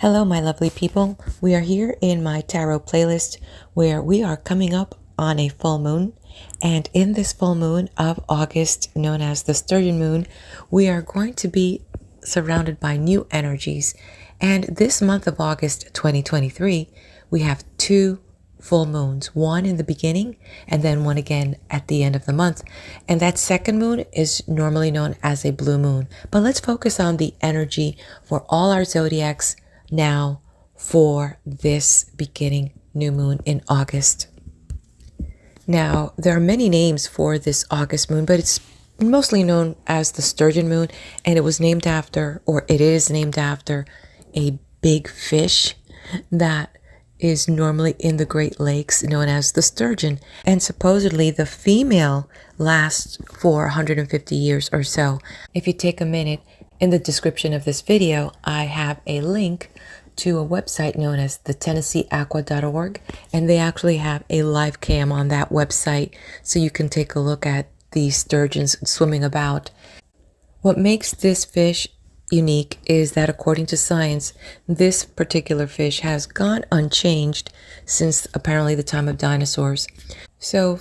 Hello, my lovely people. We are here in my tarot playlist where we are coming up on a full moon. And in this full moon of August, known as the Sturgeon Moon, we are going to be surrounded by new energies. And this month of August 2023, we have two full moons, one in the beginning and then one again at the end of the month. And that second moon is normally known as a blue moon. But let's focus on the energy for all our zodiacs now for this beginning new moon in August. Now, there are many names for this August moon, but it's mostly known as the Sturgeon moon, and it was named after, or it is named after, a big fish that is normally in the Great Lakes known as the sturgeon. And supposedly the female lasts for 150 years or so. If you take a minute, in the description of this video, I have a link to a website known as the TennesseeAqua.org, and they actually have a live cam on that website so you can take a look at these sturgeons swimming about. What makes this fish unique is that according to science, this particular fish has gone unchanged since apparently the time of dinosaurs. So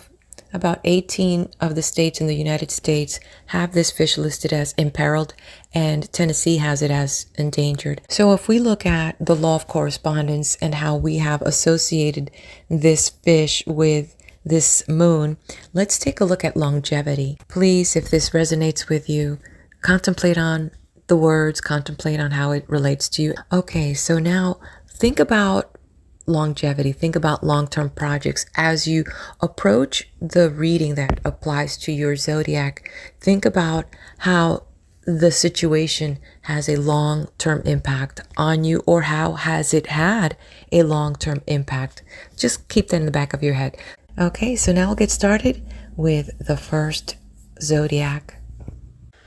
about 18 of the states in the United States have this fish listed as imperiled, and Tennessee has it as endangered. So if we look at the law of correspondence and how we have associated this fish with this moon, let's take a look at longevity. Please, if this resonates with you, contemplate on the words, contemplate on how it relates to you. Okay, so now think about longevity, think about long-term projects. As you approach the reading that applies to your zodiac, think about how the situation has a long-term impact on you, or how has it had a long-term impact. Just keep that in the back of your head. Okay, so now we'll get started with the first zodiac.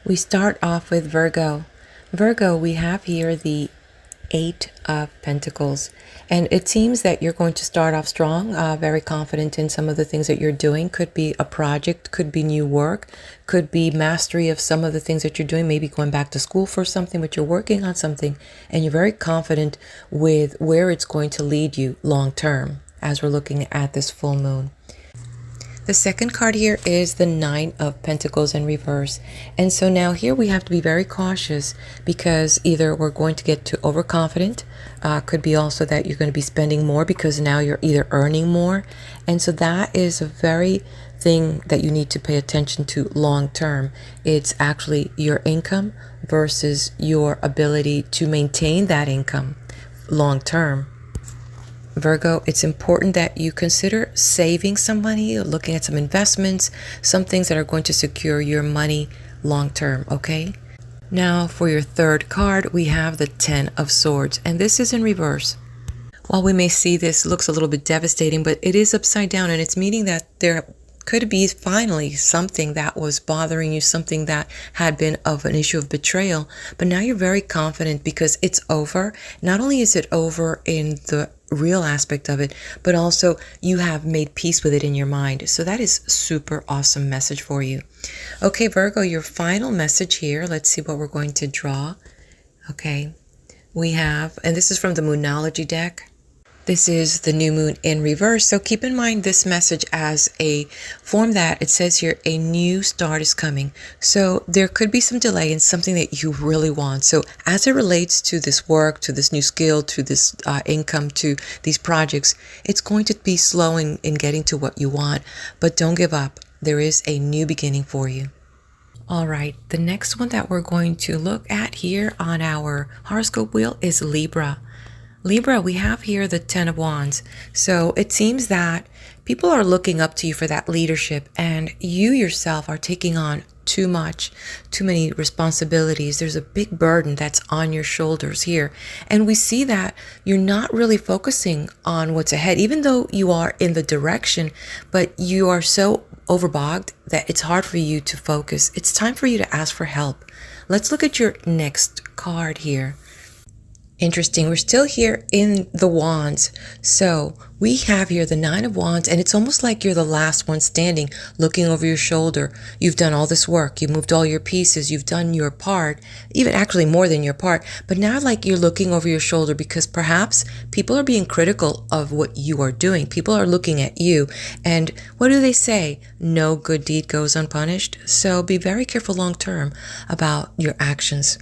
We start off with Virgo. Virgo, we have here the Eight of Pentacles, and it seems that you're going to start off strong, very confident in some of the things that you're doing. Could be a project, could be new work, could be mastery of some of the things that you're doing, maybe going back to school for something, but you're working on something and you're very confident with where it's going to lead you long term as we're looking at this full moon. The second card here is the Nine of Pentacles in reverse. And so now here we have to be very cautious, because either we're going to get too overconfident, could be also that you're going to be spending more because now you're either earning more. And so that is a very thing that you need to pay attention to long term. It's actually your income versus your ability to maintain that income long term. Virgo, it's important that you consider saving some money, looking at some investments, some things that are going to secure your money long term, okay? Now for your third card, we have the Ten of Swords, and this is in reverse. While we may see this looks a little bit devastating, but it is upside down, and it's meaning that there could be finally something that was bothering you, something that had been of an issue of betrayal, but now you're very confident because it's over. Not only is it over in the real aspect of it, but also you have made peace with it in your mind. So that is super awesome message for you. Okay, Virgo, your final message here. Let's see what we're going to draw. Okay, we have, and this is from the Moonology deck. This is the new moon in reverse. So keep in mind this message as a form that it says here, a new start is coming. So there could be some delay in something that you really want. So as it relates to this work, to this new skill, to this income, to these projects, it's going to be slow in getting to what you want, but don't give up. There is a new beginning for you. All right, the next one that we're going to look at here on our horoscope wheel is Libra. Libra, we have here the Ten of Wands. So it seems that people are looking up to you for that leadership, and you yourself are taking on too much, too many responsibilities. There's a big burden that's on your shoulders here. And we see that you're not really focusing on what's ahead, even though you are in the direction, but you are so overbogged that it's hard for you to focus. It's time for you to ask for help. Let's look at your next card here. Interesting. We're still here in the wands. So we have here the 9 of wands, and it's almost like you're the last one standing, looking over your shoulder. You've done all this work. You moved all your pieces. You've done your part, even actually more than your part. But now like you're looking over your shoulder because perhaps people are being critical of what you are doing. People are looking at you. And what do they say? No good deed goes unpunished. So be very careful long term about your actions.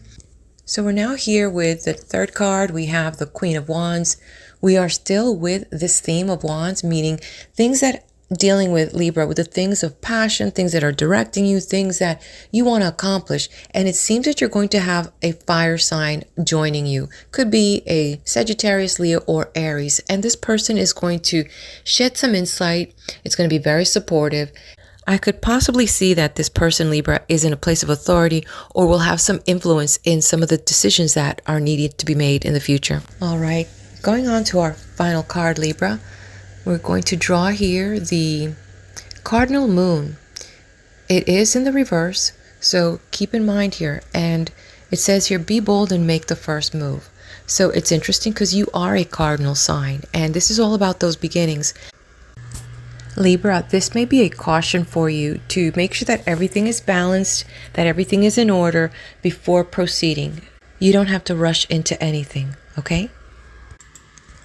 So we're now here with the third card. We have the Queen of Wands. We are still with this theme of wands, meaning things that dealing with Libra, with the things of passion, things that are directing you, things that you want to accomplish. And it seems that you're going to have a fire sign joining you. Could be a Sagittarius, Leo, or Aries. And this person is going to shed some insight. It's going to be very supportive. I could possibly see that this person, Libra, is in a place of authority or will have some influence in some of the decisions that are needed to be made in the future. All right, going on to our final card, Libra, we're going to draw here the Cardinal Moon. It is in the reverse, so keep in mind here. And it says here, be bold and make the first move. So it's interesting because you are a cardinal sign, and this is all about those beginnings. Libra, this may be a caution for you to make sure that everything is balanced, that everything is in order before proceeding. You don't have to rush into anything, okay?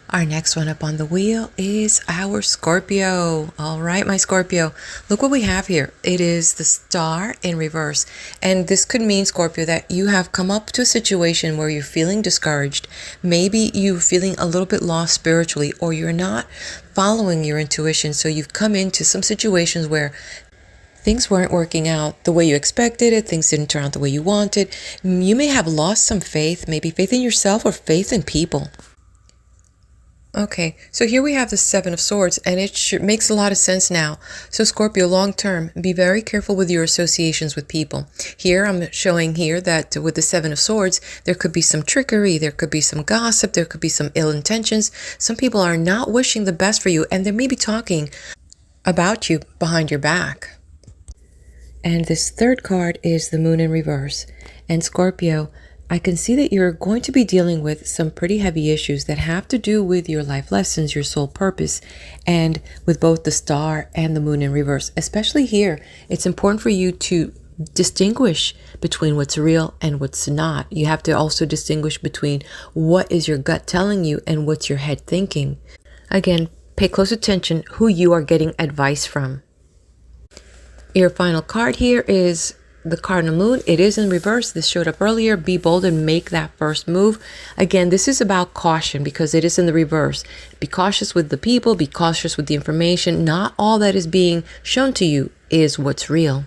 Our next one up on the wheel is our Scorpio. All right, my Scorpio. Look what we have here. It is the Star in reverse. And this could mean, Scorpio, that you have come up to a situation where you're feeling discouraged. Maybe you're feeling a little bit lost spiritually, or you're not following your intuition. So you've come into some situations where things weren't working out the way you expected it. Things didn't turn out the way you wanted. You may have lost some faith, maybe faith in yourself or faith in people. Okay, so here we have the 7 of Swords, and it makes a lot of sense now. So Scorpio, long term, be very careful with your associations with people. Here, I'm showing here that with the 7 of Swords, there could be some trickery, there could be some gossip, there could be some ill intentions. Some people are not wishing the best for you, and they may be talking about you behind your back. And this third card is the Moon in reverse. And Scorpio, I can see that you're going to be dealing with some pretty heavy issues that have to do with your life lessons, your soul purpose, and with both the Star and the Moon in reverse. Especially here, it's important for you to distinguish between what's real and what's not. You have to also distinguish between what is your gut telling you and what's your head thinking. Again, pay close attention who you are getting advice from. Your final card here is the Cardinal Moon. It is in reverse. This showed up earlier. Be bold and make that first move. Again, this is about caution because it is in the reverse. Be cautious with the people. Be cautious with the information. Not all that is being shown to you is what's real.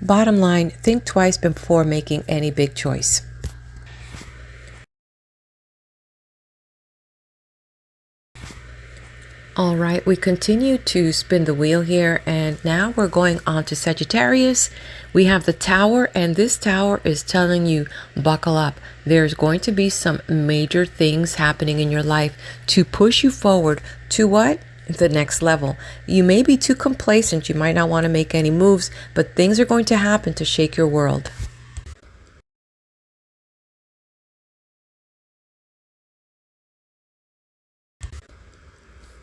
Bottom line, think twice before making any big choice. All right, we continue to spin the wheel here, and now we're going on to Sagittarius. We have the Tower, and this Tower is telling you, buckle up. There's going to be some major things happening in your life to push you forward to what? The next level. You may be too complacent. You might not want to make any moves, but things are going to happen to shake your world.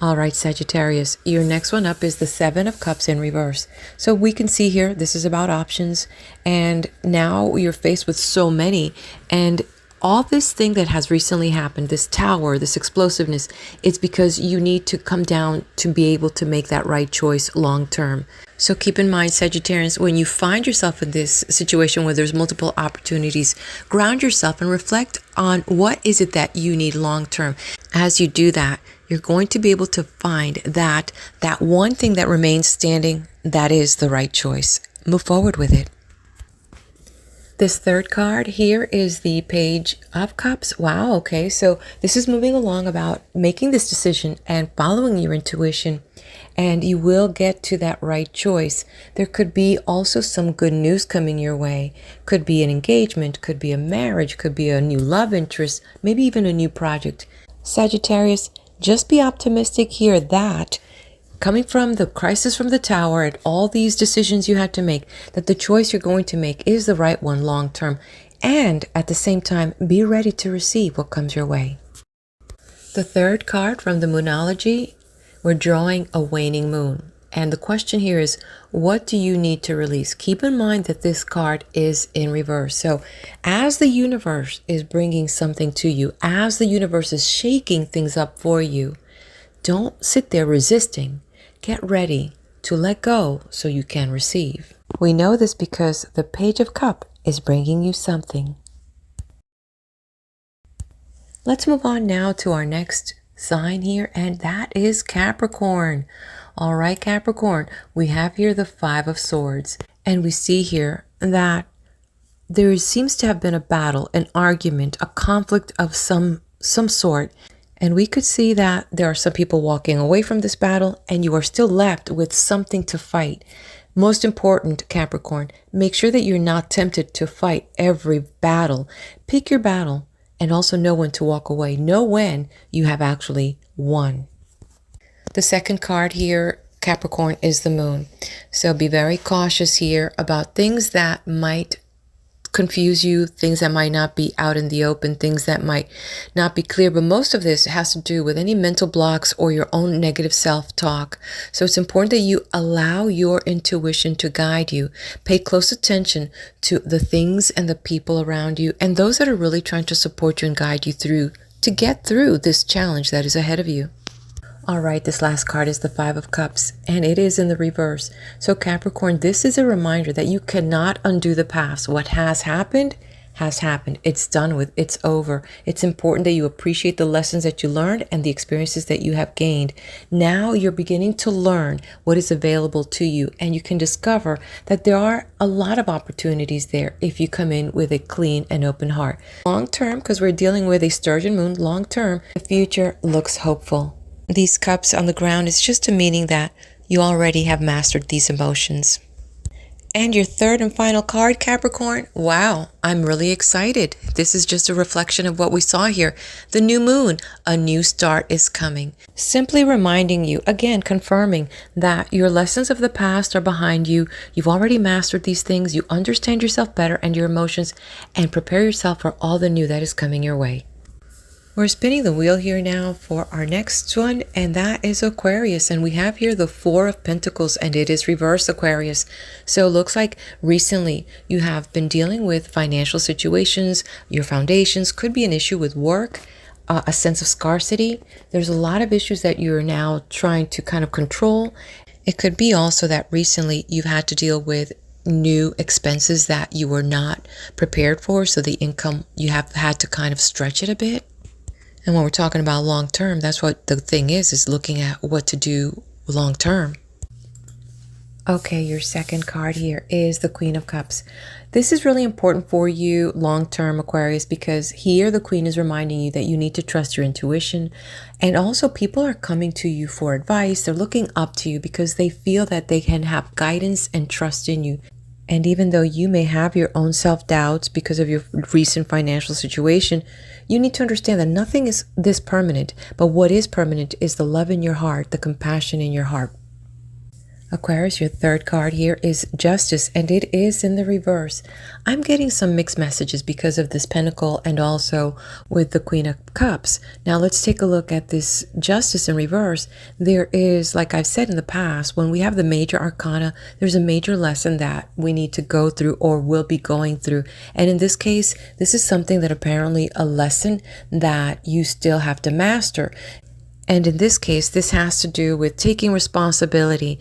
All right, Sagittarius, your next one up is the 7 of Cups in reverse. So we can see here, this is about options. And now you're faced with so many. And all this thing that has recently happened, this Tower, this explosiveness, it's because you need to come down to be able to make that right choice long term. So keep in mind, Sagittarius, when you find yourself in this situation where there's multiple opportunities, ground yourself and reflect on what is it that you need long term. As you do that, you're going to be able to find that one thing that remains standing, that is the right choice. Move forward with it. This third card here is the Page of Cups. Wow, okay, so this is moving along about making this decision and following your intuition, and you will get to that right choice. There could be also some good news coming your way. Could be an engagement, could be a marriage, could be a new love interest, maybe even a new project. Sagittarius, just be optimistic here that coming from the crisis from the Tower and all these decisions you had to make, that the choice you're going to make is the right one long term. and at the same time, be ready to receive what comes your way. The third card from the Moonology, we're drawing a waning moon. And the question here is, what do you need to release? Keep in mind that this card is in reverse. So as the universe is bringing something to you, as the universe is shaking things up for you, don't sit there resisting. Get ready to let go so you can receive. We know this because the Page of Cups is bringing you something. Let's move on now to our next sign here, and that is Capricorn. All right, Capricorn, we have here the Five of Swords, and we see here that there seems to have been a battle, an argument, a conflict of some sort. And we could see that there are some people walking away from this battle, and you are still left with something to fight. Most important, Capricorn, make sure that you're not tempted to fight every battle. Pick your battle and also know when to walk away. Know when you have actually won. The second card here, Capricorn, is the Moon. So be very cautious here about things that might confuse you, things that might not be out in the open, things that might not be clear. But most of this has to do with any mental blocks or your own negative self-talk. So it's important that you allow your intuition to guide you. Pay close attention to the things and the people around you and those that are really trying to support you and guide you through to get through this challenge that is ahead of you. All right, this last card is the Five of Cups, and it is in the reverse. So Capricorn, this is a reminder that you cannot undo the past. What has happened has happened. It's done with. It's over. It's important that you appreciate the lessons that you learned and the experiences that you have gained. Now you're beginning to learn what is available to you, and you can discover that there are a lot of opportunities there if you come in with a clean and open heart. Long term, because we're dealing with a Sturgeon moon, long term, the future looks hopeful. These cups on the ground is just a meaning that you already have mastered these emotions. And your third and final card, Capricorn, wow, I'm really excited. This is just a reflection of what we saw here. The new moon, a new start is coming. Simply reminding you, again, confirming that your lessons of the past are behind you. You've already mastered these things. You understand yourself better and your emotions, and prepare yourself for all the new that is coming your way. We're spinning the wheel here now for our next one, and that is Aquarius. And we have here the Four of Pentacles, and it is reverse Aquarius. So it looks like recently you have been dealing with financial situations. Your foundations could be an issue with work, a sense of scarcity. There's a lot of issues that you're now trying to kind of control. It could be also that recently you've had to deal with new expenses that you were not prepared for. So the income, you have had to kind of stretch it a bit. And when we're talking about long term, that's what the thing is looking at what to do long term. Okay, your second card here is the Queen of Cups. This is really important for you long term, Aquarius, because here the Queen is reminding you that you need to trust your intuition. And also people are coming to you for advice. They're looking up to you because they feel that they can have guidance and trust in you. And even though you may have your own self-doubts because of your recent financial situation, you need to understand that nothing is this permanent. But what is permanent is the love in your heart, the compassion in your heart. Aquarius, your third card here is Justice, and it is in the reverse. I'm getting some mixed messages because of this Pentacle and also with the Queen of Cups. Now let's take a look at this Justice in reverse. There is, like I've said in the past, when we have the major arcana, there's a major lesson that we need to go through or will be going through. And in this case, this is something that apparently a lesson that you still have to master. And in this case, this has to do with taking responsibility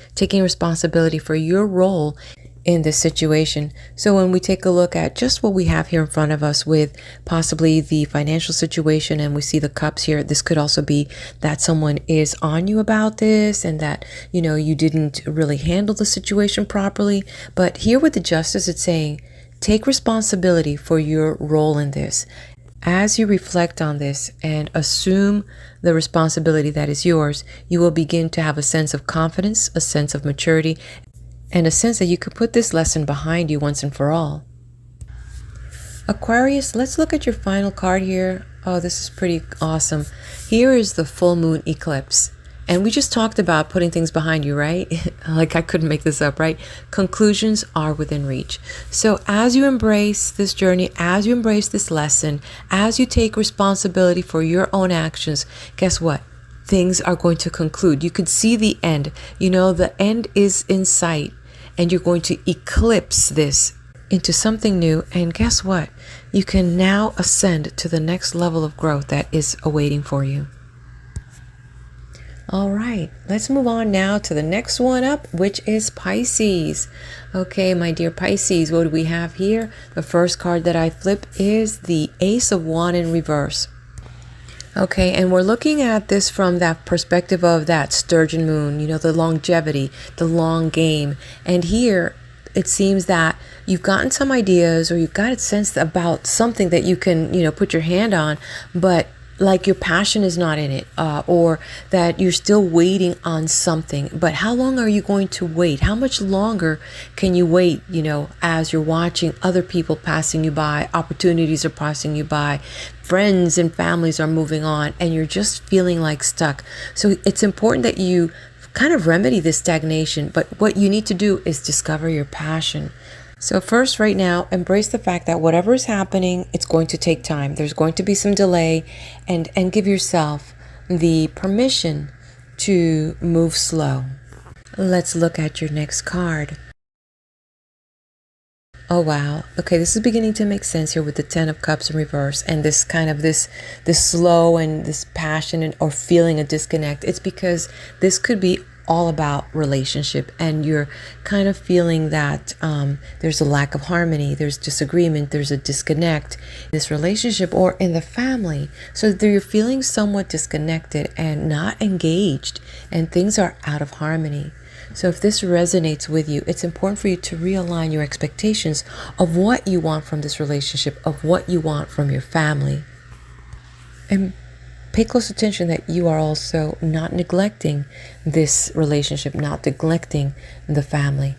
for your role in this situation. So when we take a look at just what we have here in front of us with possibly the financial situation, and we see the cups here, this could also be that someone is on you about this and that, you know, you didn't really handle the situation properly. But here with the Justice, it's saying, take responsibility for your role in this. As you reflect on this and assume the responsibility that is yours, you will begin to have a sense of confidence, a sense of maturity, and a sense that you could put this lesson behind you once and for all. Aquarius, let's look at your final card here. Oh, this is pretty awesome. Here is the full moon eclipse. And we just talked about putting things behind you, right? Like I couldn't make this up, right? Conclusions are within reach. So as you embrace this journey, as you embrace this lesson, as you take responsibility for your own actions, guess what? Things are going to conclude. You could see the end. You know, the end is in sight, and you're going to eclipse this into something new. And guess what? You can now ascend to the next level of growth that is awaiting for you. All right, let's move on now to the next one up, which is Pisces. Okay, my dear Pisces, what do we have here? The first card that I flip is the Ace of Wands in reverse. Okay, and we're looking at this from that perspective of that Sturgeon Moon, you know, the longevity, the long game. And here, it seems that you've gotten some ideas, or you've got a sense about something that you can, you know, put your hand on, but like your passion is not in it, or that you're still waiting on something. But how long are you going to wait? How much longer can you wait, you know, as you're watching other people passing you by, opportunities are passing you by, friends and families are moving on, and you're just feeling like stuck. So it's important that you kind of remedy this stagnation, but what you need to do is discover your passion. So first, right now, embrace the fact that whatever is happening, it's going to take time. There's going to be some delay, and give yourself the permission to move slow. Let's look at your next card. Oh, wow. Okay, this is beginning to make sense here with the Ten of Cups in reverse, and this kind of this slow and this passion or feeling a disconnect. It's because this could be all about relationship, and you're kind of feeling that there's a lack of harmony, there's disagreement, there's a disconnect in this relationship or in the family. So you're feeling somewhat disconnected and not engaged, and things are out of harmony. So if this resonates with you, it's important for you to realign your expectations of what you want from this relationship, of what you want from your family. And pay close attention that you are also not neglecting this relationship, not neglecting the family.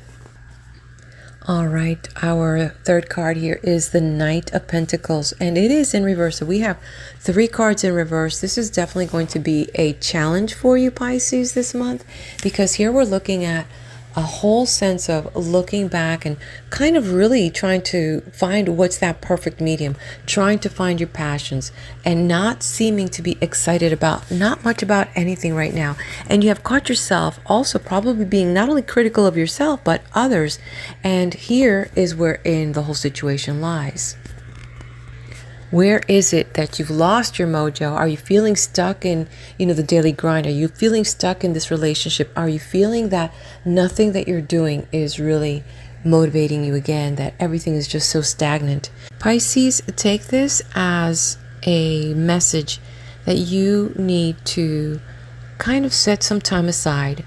All right, our third card here is the Knight of Pentacles, and it is in reverse. So we have 3 cards in reverse. This is definitely going to be a challenge for you, Pisces, this month, because here we're looking at a whole sense of looking back and kind of really trying to find what's that perfect medium, trying to find your passions, and not seeming to be excited about not much about anything right now. And you have caught yourself also probably being not only critical of yourself but others, and here is wherein the whole situation lies. Where is it that you've lost your mojo? Are you feeling stuck in, you know, the daily grind? Are you feeling stuck in this relationship? Are you feeling that nothing that you're doing is really motivating you again, that everything is just so stagnant? Pisces, take this as a message that you need to kind of set some time aside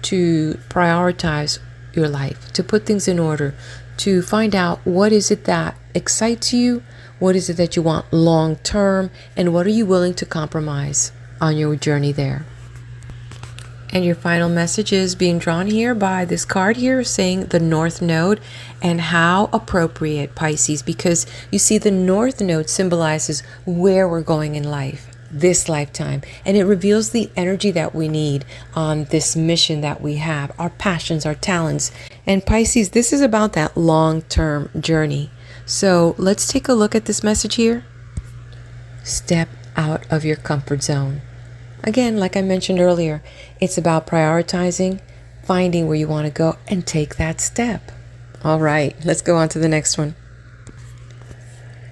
to prioritize your life, to put things in order, to find out what is it that excites you, what is it that you want long term, and what are you willing to compromise on your journey there. And your final message is being drawn here by this card here saying the North Node, and how appropriate, Pisces, because you see the North Node symbolizes where we're going in life, this lifetime, and it reveals the energy that we need on this mission that we have, our passions, our talents. And Pisces, this is about that long-term journey. So let's take a look at this message here. Step out of your comfort zone. Again, like I mentioned earlier, it's about prioritizing, finding where you want to go, and take that step. All right, let's go on to the next one.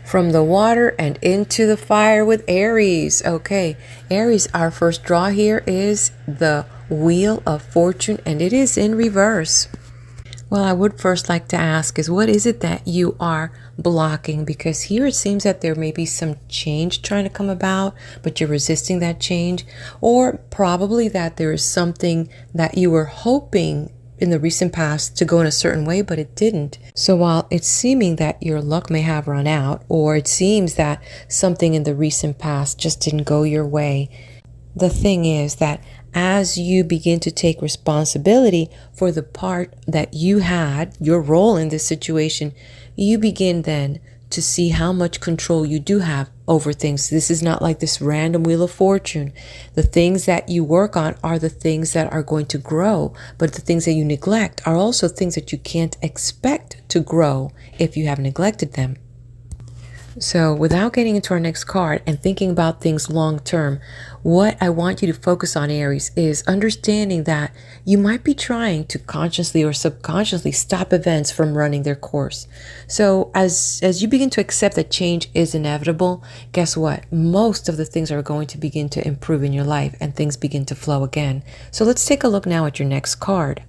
From the water and into the fire with Aries. Okay, Aries, our first draw here is the Wheel of Fortune, and it is in reverse. Well, I would first like to ask is, what is it that you are blocking? Because here it seems that there may be some change trying to come about, but you're resisting that change. Or probably that there is something that you were hoping in the recent past to go in a certain way, but it didn't. So while it's seeming that your luck may have run out, or it seems that something in the recent past just didn't go your way, the thing is that as you begin to take responsibility for the part that you had, your role in this situation, you begin then to see how much control you do have over things. This is not like this random wheel of fortune. The things that you work on are the things that are going to grow, but the things that you neglect are also things that you can't expect to grow if you have neglected them. So without getting into our next card and thinking about things long term, what I want you to focus on, Aries, is understanding that you might be trying to consciously or subconsciously stop events from running their course. So as you begin to accept that change is inevitable, guess what? Most of the things are going to begin to improve in your life and things begin to flow again. So let's take a look now at your next card.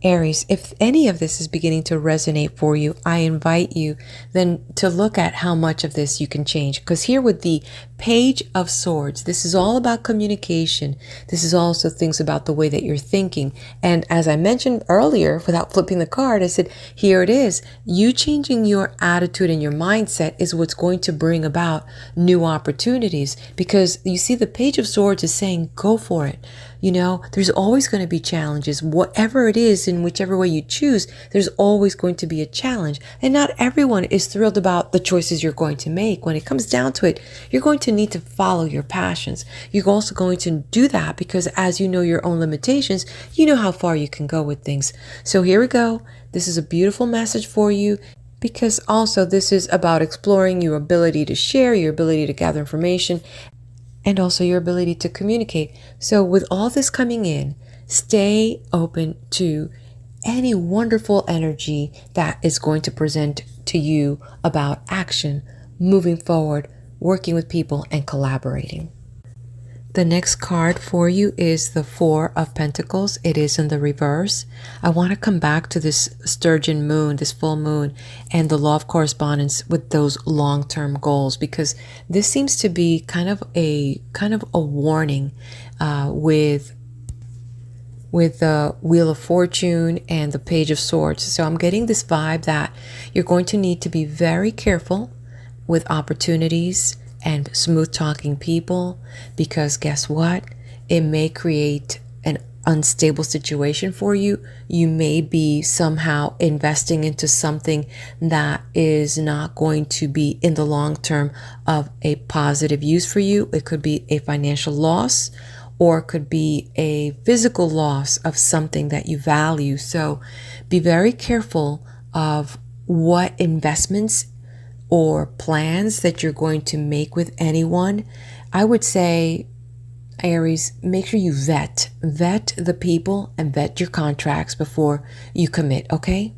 Aries, if any of this is beginning to resonate for you, I invite you then to look at how much of this you can change. Because here with the Page of Swords, this is all about communication. This is also things about the way that you're thinking. And as I mentioned earlier, without flipping the card, I said, here it is. You changing your attitude and your mindset is what's going to bring about new opportunities. Because you see, the Page of Swords is saying, go for it. You know, there's always going to be challenges. Whatever it is, in whichever way you choose, there's always going to be a challenge. And not everyone is thrilled about the choices you're going to make. When it comes down to it, you're going to need to follow your passions. You're also going to do that because as you know your own limitations, you know how far you can go with things. So here we go. This is a beautiful message for you. Because also this is about exploring your ability to share, your ability to gather information, and also your ability to communicate. So with all this coming in, stay open to any wonderful energy that is going to present to you about action, moving forward, working with people, and collaborating. The next card for you is the Four of Pentacles. It is in the reverse. I want to come back to this Sturgeon moon, this full moon, and the law of correspondence with those long-term goals, because this seems to be kind of a warning with the Wheel of Fortune and the Page of Swords. So I'm getting this vibe that you're going to need to be very careful with opportunities and smooth talking people, because guess what? It may create an unstable situation for you. You may be somehow investing into something that is not going to be in the long term of a positive use for you. It could be a financial loss, or it could be a physical loss of something that you value. So be very careful of what investments or plans that you're going to make with anyone. I would say, Aries, make sure you vet the people and vet your contracts before you commit, okay?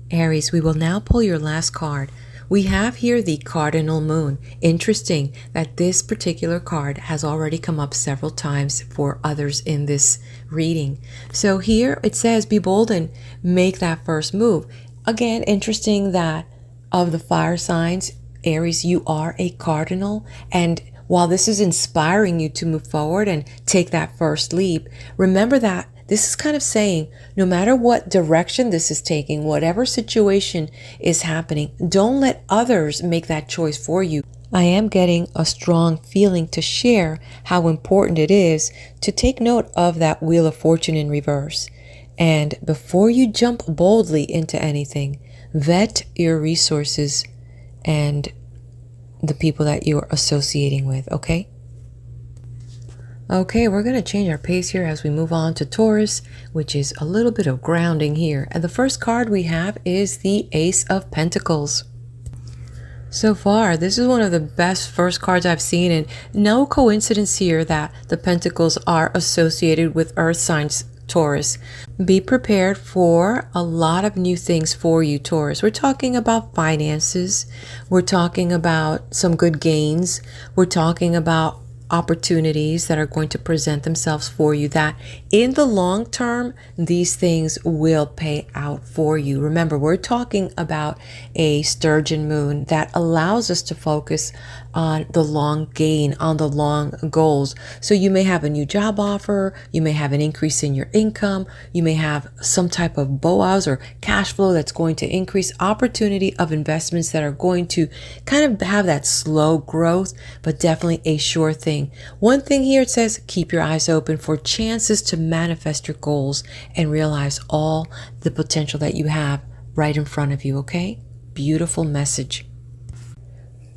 Aries, we will now pull your last card. We have here the Cardinal Moon. Interesting that this particular card has already come up several times for others in this reading. So here it says, be bold and make that first move. Again, interesting that of the fire signs, Aries, you are a cardinal. And while this is inspiring you to move forward and take that first leap, remember that this is kind of saying, no matter what direction this is taking, whatever situation is happening, don't let others make that choice for you. I am getting a strong feeling to share how important it is to take note of that Wheel of Fortune in reverse. And before you jump boldly into anything, vet your resources and the people that you're associating with, okay? Okay, we're going to change our pace here as we move on to Taurus, which is a little bit of grounding here. And the first card we have is the Ace of Pentacles. So far, this is one of the best first cards I've seen, and no coincidence here that the Pentacles are associated with Earth signs, Taurus. Be prepared for a lot of new things for you, Taurus. We're talking about finances. We're talking about some good gains. We're talking about opportunities that are going to present themselves for you, that in the long term, these things will pay out for you. Remember, we're talking about a Sturgeon moon that allows us to focus on the long gain, on the long goals. So you may have a new job offer, you may have an increase in your income, you may have some type of BOAs or cash flow that's going to increase, opportunity of investments that are going to kind of have that slow growth, but definitely a sure thing. One thing here, it says, keep your eyes open for chances to manifest your goals and realize all the potential that you have right in front of you, okay? Beautiful message.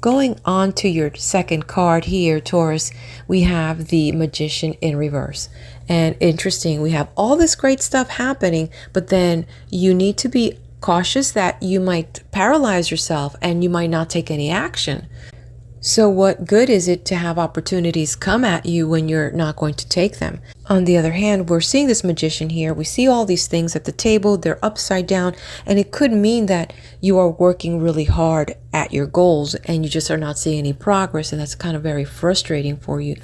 going on to your second card here, Taurus, we have the Magician in reverse. And interesting, we have all this great stuff happening, but then you need to be cautious that you might paralyze yourself and you might not take any action. So what good is it to have opportunities come at you when you're not going to take them? On the other hand, we're seeing this Magician here. We see all these things at the table. They're upside down. And it could mean that you are working really hard at your goals and you just are not seeing any progress. And that's kind of very frustrating for you.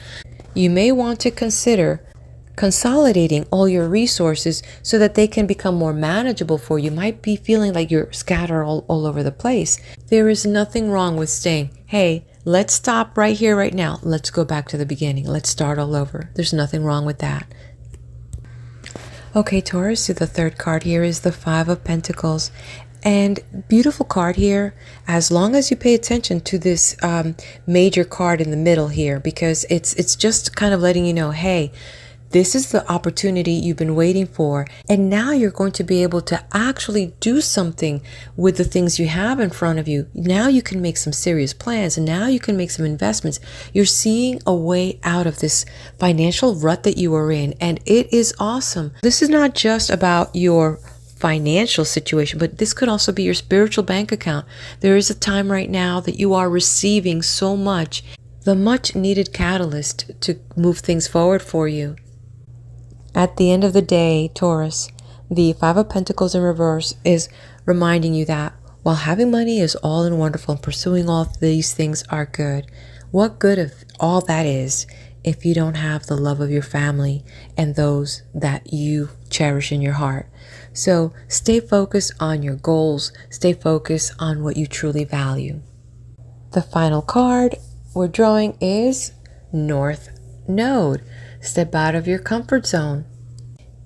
You may want to consider consolidating all your resources so that they can become more manageable for you. You might be feeling like you're scattered all over the place. There is nothing wrong with saying, hey, let's stop right here, right now. Let's go back to the beginning. Let's start all over. There's nothing wrong with that. Okay, Taurus, so the third card here is the Five of Pentacles. And beautiful card here, as long as you pay attention to this major card in the middle here, because it's just kind of letting you know, hey, this is the opportunity you've been waiting for. And now you're going to be able to actually do something with the things you have in front of you. Now you can make some serious plans and now you can make some investments. You're seeing a way out of this financial rut that you were in. And it is awesome. This is not just about your financial situation, but this could also be your spiritual bank account. There is a time right now that you are receiving so much, the much needed catalyst to move things forward for you. At the end of the day, Taurus, the Five of Pentacles in reverse is reminding you that while having money is all and wonderful and pursuing all these things are good, what good of all that is if you don't have the love of your family and those that you cherish in your heart? So stay focused on your goals. Stay focused on what you truly value. The final card we're drawing is North Node. Step out of your comfort zone.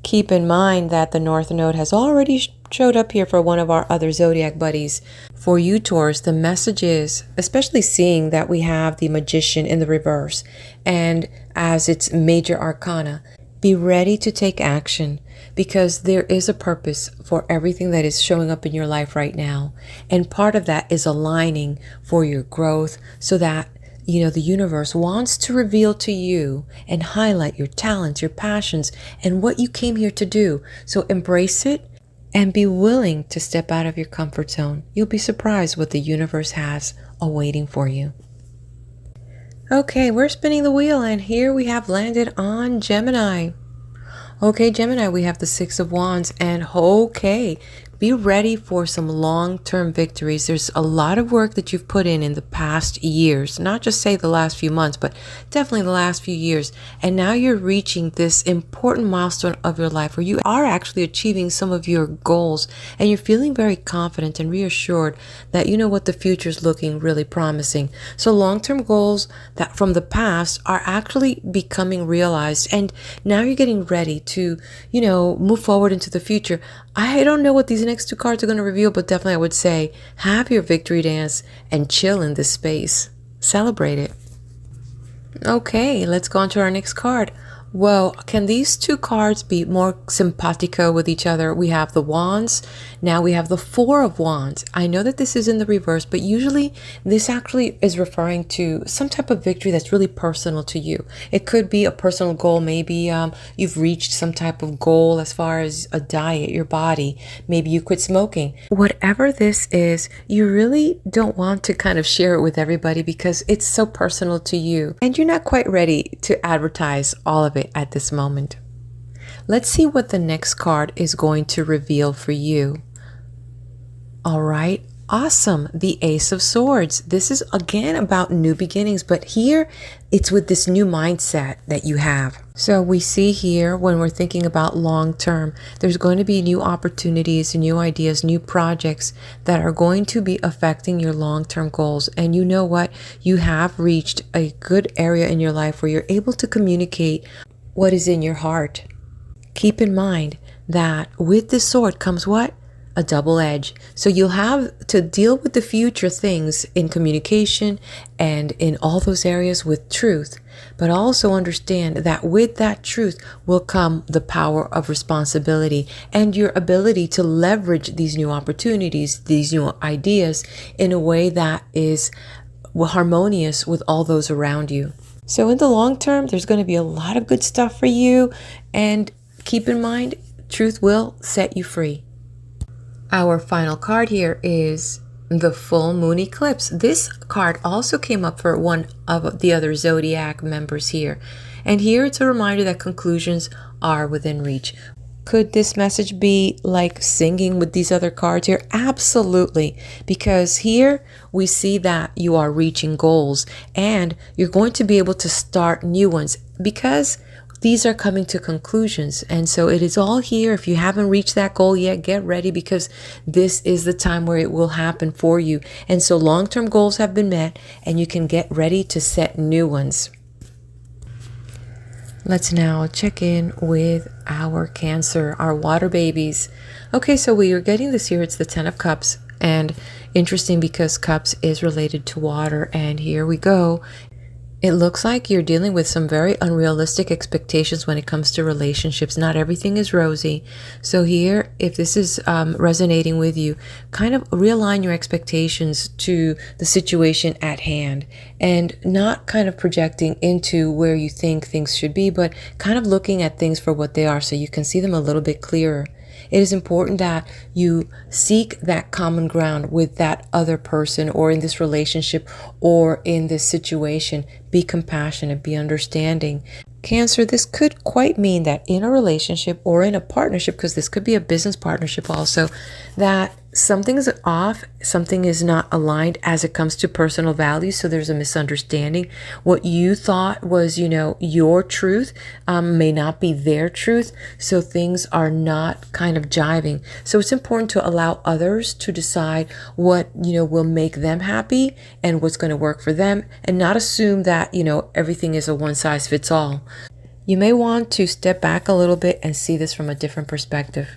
Keep in mind that the North Node has already showed up here for one of our other zodiac buddies. For you, Taurus, the message is, especially seeing that we have the Magician in the reverse and as its major arcana, be ready to take action because there is a purpose for everything that is showing up in your life right now. And part of that is aligning for your growth so that the universe wants to reveal to you and highlight your talents, your passions, and what you came here to do. So embrace it and be willing to step out of your comfort zone. You'll be surprised what the universe has awaiting for you. Okay, we're spinning the wheel and here we have landed on Gemini. Okay, Gemini, we have the Six of Wands and okay, be ready for some long-term victories. There's a lot of work that you've put in the past years, not just say the last few months, but definitely the last few years. And now you're reaching this important milestone of your life where you are actually achieving some of your goals and you're feeling very confident and reassured that you know what the future is looking really promising. So long-term goals that from the past are actually becoming realized and now you're getting ready to, move forward into the future. I don't know what these next two cards are going to reveal, but definitely I would say have your victory dance and chill in this space. Celebrate it. Okay, let's go on to our next card. Well, can these two cards be more simpatico with each other? We have the Wands. Now we have the Four of Wands. I know that this is in the reverse, but usually this actually is referring to some type of victory that's really personal to you. It could be a personal goal. Maybe you've reached some type of goal as far as a diet, your body. Maybe you quit smoking. Whatever this is, you really don't want to kind of share it with everybody because it's so personal to you. And you're not quite ready to advertise all of it at this moment. Let's see what the next card is going to reveal for you. All right, awesome. The Ace of Swords. This is again about new beginnings, but here it's with this new mindset that you have. So we see here when we're thinking about long term, there's going to be new opportunities, new ideas, new projects that are going to be affecting your long-term goals. And you know what? You have reached a good area in your life where you're able to communicate what is in your heart. Keep in mind that with this sword comes what? A double edge. So you'll have to deal with the future things in communication and in all those areas with truth, but also understand that with that truth will come the power of responsibility and your ability to leverage these new opportunities, these new ideas in a way that is harmonious with all those around you. So in the long term, there's going to be a lot of good stuff for you. And keep in mind, truth will set you free. Our final card here is the full moon eclipse. This card also came up for one of the other Zodiac members here. And here it's a reminder that conclusions are within reach. Could this message be like singing with these other cards here? Absolutely, because here we see that you are reaching goals and you're going to be able to start new ones because these are coming to conclusions. And so it is all here. If you haven't reached that goal yet, get ready because this is the time where it will happen for you. And so long-term goals have been met and you can get ready to set new ones. Let's now check in with our Cancer, our water babies. Okay, so we are getting this here. It's the 10 of Cups. And interesting because Cups is related to water. And here we go. It looks like you're dealing with some very unrealistic expectations when it comes to relationships. Not everything is rosy. So here, if this is resonating with you, kind of realign your expectations to the situation at hand and not kind of projecting into where you think things should be, but kind of looking at things for what they are so you can see them a little bit clearer. It is important that you seek that common ground with that other person or in this relationship or in this situation. Be compassionate, be understanding. Cancer, this could quite mean that in a relationship or in a partnership, because this could be a business partnership also, that something is off, something is not aligned as it comes to personal values. So there's a misunderstanding. What you thought was, your truth may not be their truth. So things are not kind of jiving. So it's important to allow others to decide what, will make them happy and what's going to work for them and not assume that, everything is a one size fits all. You may want to step back a little bit and see this from a different perspective.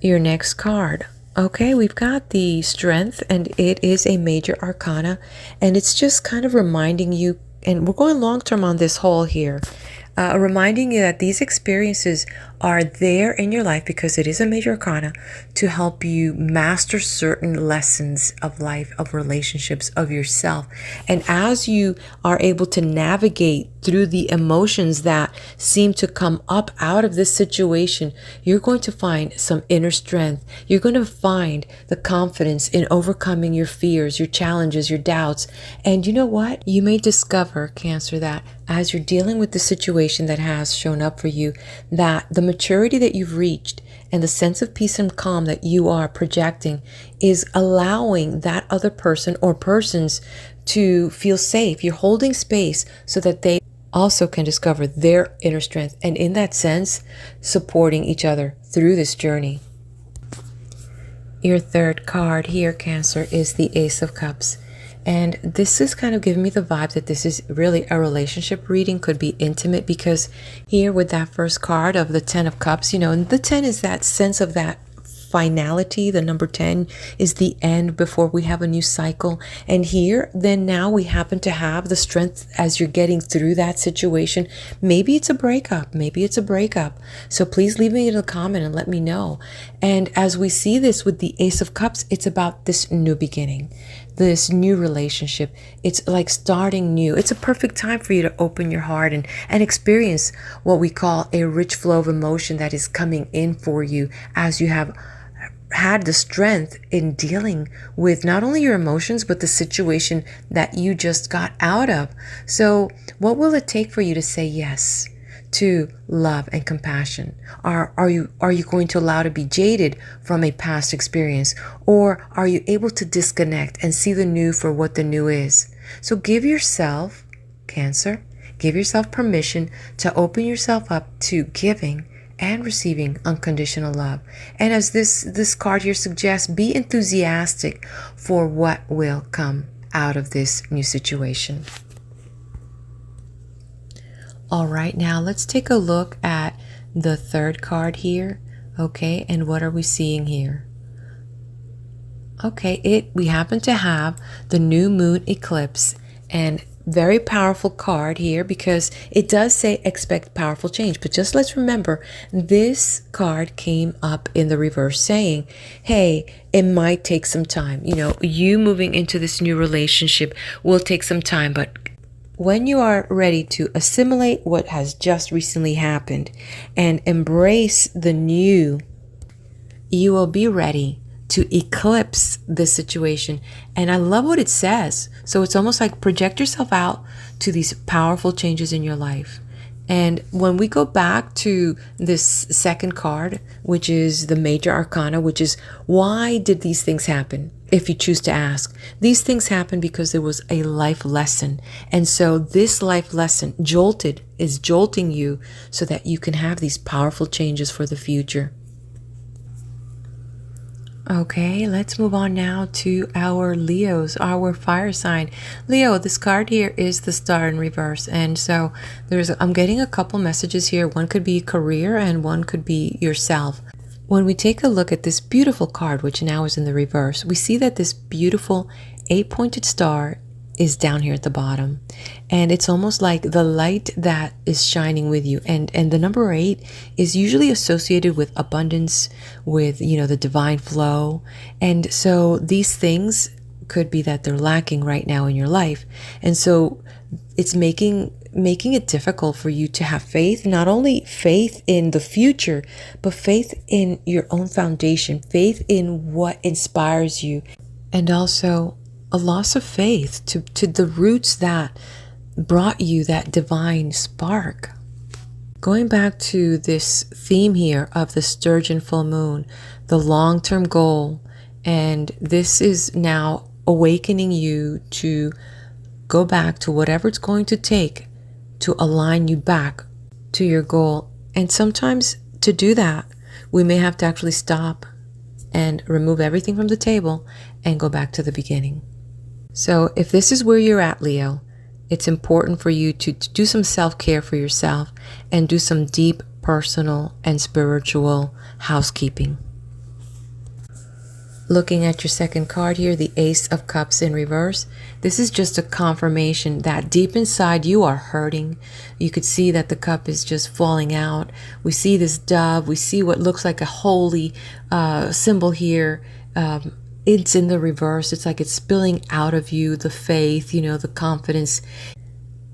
Your next card. Okay, we've got the Strength, and it is a major arcana, and it's just kind of reminding you, and we're going long term on this whole here, reminding you that these experiences are there in your life because it is a major arcana to help you master certain lessons of life, of relationships, of yourself. And as you are able to navigate through the emotions that seem to come up out of this situation, you're going to find some inner strength. You're going to find the confidence in overcoming your fears, your challenges, your doubts. And you know what? You may discover, Cancer, that as you're dealing with the situation that has shown up for you, that the maturity that you've reached and the sense of peace and calm that you are projecting is allowing that other person or persons to feel safe. You're holding space so that they also can discover their inner strength, and in that sense, supporting each other through this journey. Your third card here, Cancer, is the Ace of Cups. And this is kind of giving me the vibe that this is really a relationship reading, could be intimate, because here with that first card of the 10 of Cups, and the 10 is that sense of that finality. The number 10 is the end before we have a new cycle. And here, then now we happen to have the strength as you're getting through that situation. Maybe it's a breakup. Maybe it's a breakup. So please leave me in a comment and let me know. And as we see this with the Ace of Cups, it's about this new beginning, this new relationship. It's like starting new. It's a perfect time for you to open your heart and experience what we call a rich flow of emotion that is coming in for you as you have had the strength in dealing with not only your emotions, but the situation that you just got out of. So what will it take for you to say yes to love and compassion? Are you going to allow to be jaded from a past experience, or are you able to disconnect and see the new for what the new is? So give yourself, Cancer, give yourself permission to open yourself up to giving and receiving unconditional love. And as this card here suggests, be enthusiastic for what will come out of this new situation. All right, now let's take a look at the third card here. Okay, and what are we seeing here? Okay, we happen to have the new moon eclipse, and very powerful card here because it does say expect powerful change. But just let's remember, this card came up in the reverse saying, hey, it might take some time. You know, you moving into this new relationship will take some time, but when you are ready to assimilate what has just recently happened and embrace the new, you will be ready to eclipse this situation. And I love what it says. So it's almost like project yourself out to these powerful changes in your life. And when we go back to this second card, which is the major arcana, which is why did these things happen? If you choose to ask, these things happen because there was a life lesson. And so this life lesson is jolting you so that you can have these powerful changes for the future. Okay, let's move on now to our Leos, our fire sign. Leo, this card here is the Star in reverse. And so I'm getting a couple messages here. One could be career and one could be yourself. When we take a look at this beautiful card, which now is in the reverse, we see that this beautiful 8-pointed star is down here at the bottom, and it's almost like the light that is shining with you, and the number 8 is usually associated with abundance, with, you know, the divine flow. And so these things could be that they're lacking right now in your life, and so it's making it difficult for you to have faith, not only faith in the future, but faith in your own foundation, faith in what inspires you, and also a loss of faith to the roots that brought you that divine spark. Going back to this theme here of the Sturgeon Full Moon, the long-term goal, and this is now awakening you to go back to whatever it's going to take to align you back to your goal. And sometimes to do that, we may have to actually stop and remove everything from the table and go back to the beginning. So if this is where you're at, Leo, it's important for you to do some self-care for yourself and do some deep personal and spiritual housekeeping. Looking at your second card here, the Ace of Cups in reverse, this is just a confirmation that deep inside you are hurting. You could see that the cup is just falling out. We see this dove. We see what looks like a holy symbol here. It's in the reverse. It's like it's spilling out of you, the faith, you know, the confidence.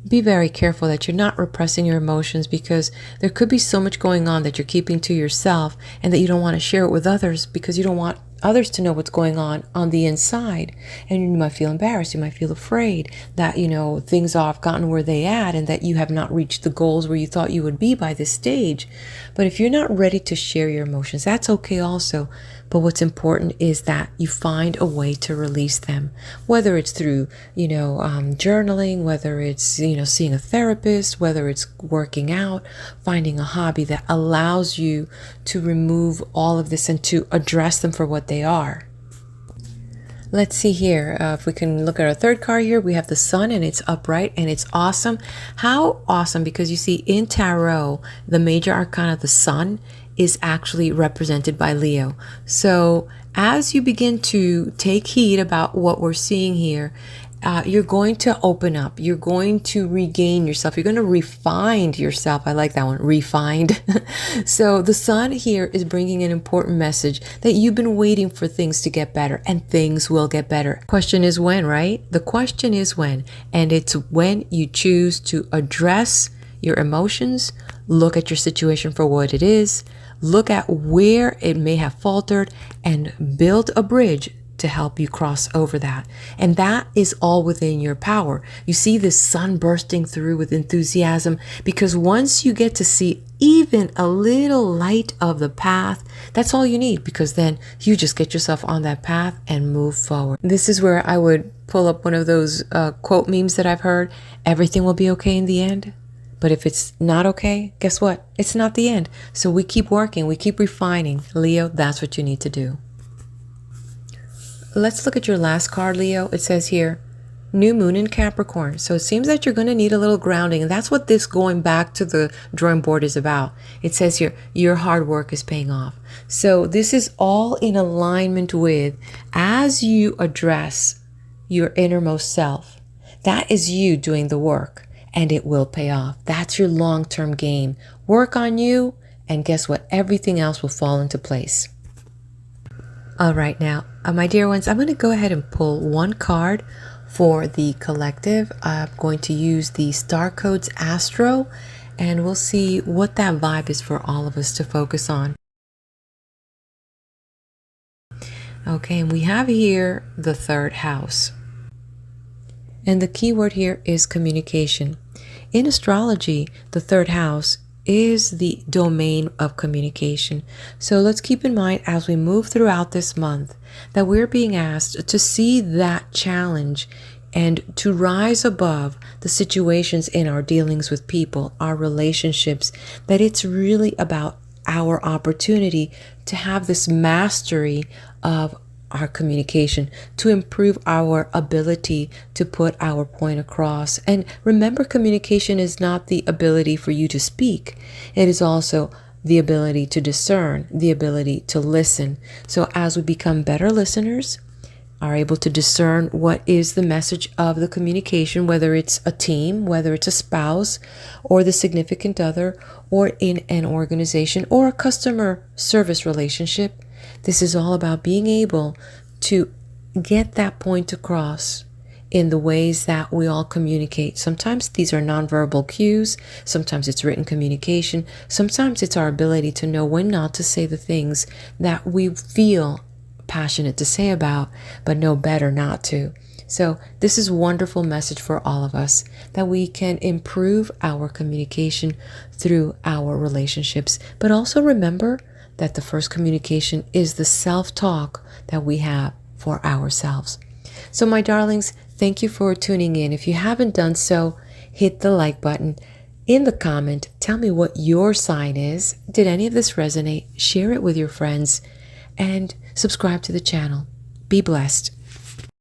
Be very careful that you're not repressing your emotions, because there could be so much going on that you're keeping to yourself and that you don't want to share it with others because you don't want others to know what's going on the inside. And you might feel embarrassed. You might feel afraid that, you know, things have gotten where they at and that you have not reached the goals where you thought you would be by this stage. But if you're not ready to share your emotions, that's okay also. But what's important is that you find a way to release them, whether it's through, you know, journaling, whether it's, you know, seeing a therapist, whether it's working out, finding a hobby that allows you to remove all of this and to address them for what they are. Let's see here. If we can look at our third card here, we have the Sun, and it's upright, and it's awesome. How awesome, because you see in Tarot, the major arcana, the Sun, is actually represented by Leo. So as you begin to take heed about what we're seeing here, you're going to open up. You're going to regain yourself. You're going to refine yourself. I like that one, refined. So the Sun here is bringing an important message that you've been waiting for things to get better, and things will get better. Question is when, right? The question is when, and it's when you choose to address your emotions, look at your situation for what it is, look at where it may have faltered, and build a bridge to help you cross over that. And that is all within your power. You see this sun bursting through with enthusiasm, because once you get to see even a little light of the path, that's all you need, because then you just get yourself on that path and move forward. This is where I would pull up one of those quote memes that I've heard. Everything will be okay in the end. But if it's not okay, guess what? It's not the end. So we keep working, we keep refining. Leo, that's what you need to do. Let's look at your last card, Leo. It says here, New Moon in Capricorn. So it seems that you're going to need a little grounding. And that's what this going back to the drawing board is about. It says here, your hard work is paying off. So this is all in alignment with, as you address your innermost self, That is you doing the work, and it will pay off. That's your long-term game. Work on you, and guess what? Everything else will fall into place. All right, now, my dear ones, I'm going to go ahead and pull one card for the collective. I'm going to use the Starcodes Astro, and we'll see what that vibe is for all of us to focus on. Okay, and we have here the third house. And the key word here is communication. In astrology, the third house is the domain of communication. So let's keep in mind as we move throughout this month that we're being asked to see that challenge and to rise above the situations in our dealings with people, our relationships, that it's really about our opportunity to have this mastery of our communication, to improve our ability to put our point across. And remember, communication is not the ability for you to speak. It is also the ability to discern, the ability to listen. So as we become better listeners, are able to discern what is the message of the communication, whether it's a team, whether it's a spouse or the significant other, or in an organization or a customer service relationship. This is all about being able to get that point across in the ways that we all communicate. Sometimes these are nonverbal cues. Sometimes it's written communication. Sometimes it's our ability to know when not to say the things that we feel passionate to say about, but know better not to. So this is a wonderful message for all of us, that we can improve our communication through our relationships. But also remember that the first communication is the self-talk that we have for ourselves. So my darlings, thank you for tuning in. If you haven't done so, hit the like button. In the comment, tell me what your sign is. Did any of this resonate? Share it with your friends and subscribe to the channel. Be blessed.